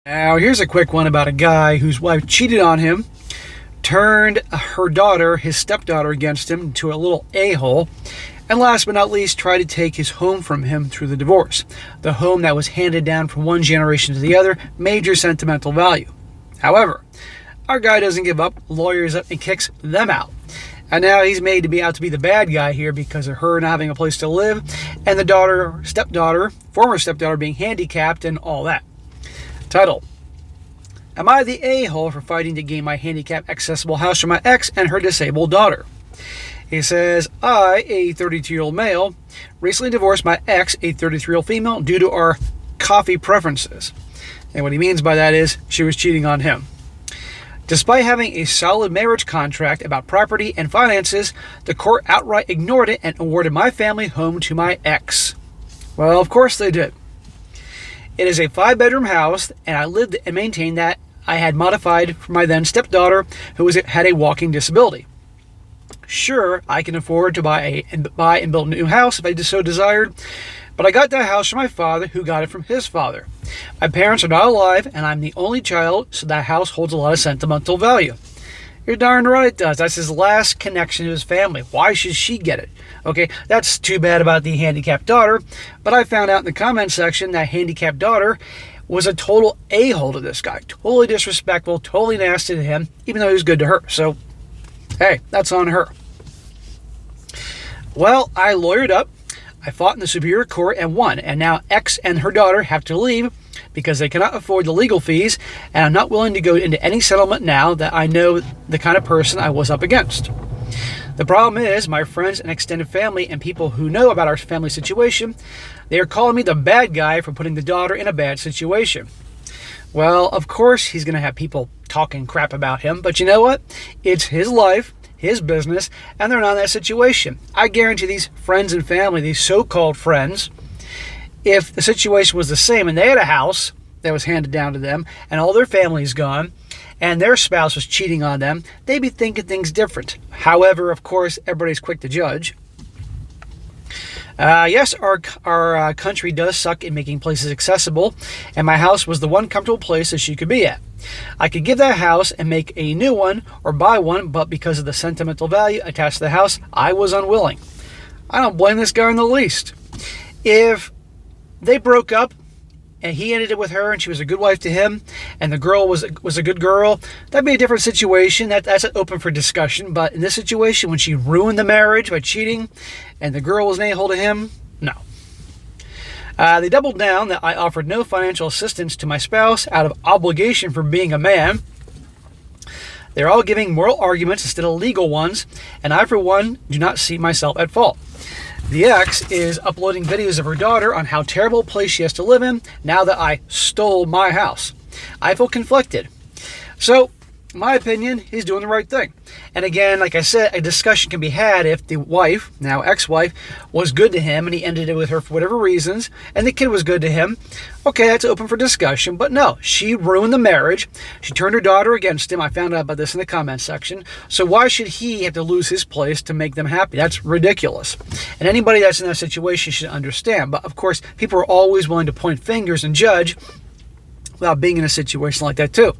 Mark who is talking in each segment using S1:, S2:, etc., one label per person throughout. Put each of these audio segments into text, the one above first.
S1: Now, here's a quick one about a guy whose wife cheated on him, turned her daughter, his stepdaughter, against him into a little a-hole, and last but not least, tried to take his home from him through the divorce. The home that was handed down from one generation to the other, major sentimental value. However, our guy doesn't give up, lawyers up, and kicks them out. And now he's made to be out to be the bad guy here because of her not having a place to live, and the former stepdaughter being handicapped and all that. Title: Am I the a-hole for fighting to gain my handicapped accessible house from my ex and her disabled daughter? He says, I, a 32-year-old male, recently divorced my ex, a 33-year-old female, due to our coffee preferences. And what he means by that is she was cheating on him. Despite having a solid marriage contract about property and finances, the court outright ignored it and awarded my family home to my ex. Well, of course they did. It is a 5-bedroom house, and I lived and maintained that I had modified for my then stepdaughter, who had a walking disability. Sure, I can afford to buy and build a new house if I so desired, but I got that house from my father, who got it from his father. My parents are not alive, and I'm the only child, so that house holds a lot of sentimental value. You're darn right it does. That's his last connection to his family. Why should she get it? Okay, that's too bad about the handicapped daughter, but I found out in the comment section that handicapped daughter was a total a-hole to this guy. Totally disrespectful, totally nasty to him, even though he was good to her. So, hey, that's on her. Well, I lawyered up. I fought in the Superior Court and won, and now ex and her daughter have to leave because they cannot afford the legal fees, and I'm not willing to go into any settlement now that I know the kind of person I was up against. The problem is, my friends and extended family and people who know about our family situation, they are calling me the bad guy for putting the daughter in a bad situation. Well, of course he's going to have people talking crap about him, but you know what? It's his life, his business, and they're not in that situation. I guarantee these friends and family, these so-called friends, if the situation was the same and they had a house that was handed down to them and all their family's gone and their spouse was cheating on them, they'd be thinking things different. However, of course, everybody's quick to judge. Yes, our country does suck in making places accessible, and my house was the one comfortable place that she could be at. I could give that house and make a new one or buy one, but because of the sentimental value attached to the house, I was unwilling. I don't blame this guy in the least. If they broke up and he ended it with her and she was a good wife to him and the girl was a good girl, that'd be a different situation. That's open for discussion. But in this situation, when she ruined the marriage by cheating and the girl was an a-hole to him, no. They doubled down that I offered no financial assistance to my spouse out of obligation for being a man. They're all giving moral arguments instead of legal ones, and I, for one, do not see myself at fault. The ex is uploading videos of her daughter on how terrible a place she has to live in now that I stole my house. I feel conflicted. So, in my opinion, he's doing the right thing. And again, like I said, a discussion can be had if the wife, now ex-wife, was good to him and he ended it with her for whatever reasons, and the kid was good to him. Okay, that's open for discussion, but no, she ruined the marriage. She turned her daughter against him. I found out about this in the comment section. So why should he have to lose his place to make them happy? That's ridiculous. And anybody that's in that situation should understand. But of course, people are always willing to point fingers and judge without being in a situation like that too.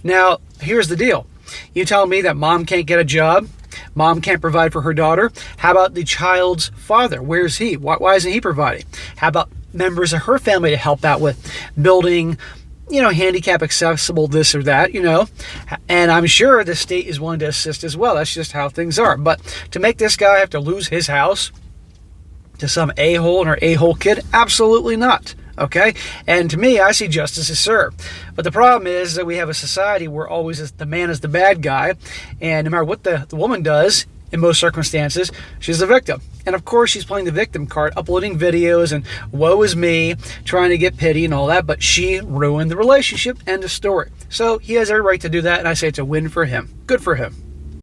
S1: Now, here's the deal. You tell me that mom can't get a job, mom can't provide for her daughter. How about the child's father? Where's he? Why isn't he providing? How about members of her family to help out with building, handicap accessible this or that, And I'm sure the state is willing to assist as well. That's just how things are. But to make this guy have to lose his house to some a-hole and her a-hole kid, absolutely not. Okay? And to me, I see justice is served. But the problem is that we have a society where always the man is the bad guy, and no matter what the woman does, in most circumstances, she's the victim. And of course, she's playing the victim card, uploading videos and woe is me, trying to get pity and all that, but she ruined the relationship. End of story. So he has every right to do that, and I say it's a win for him. Good for him.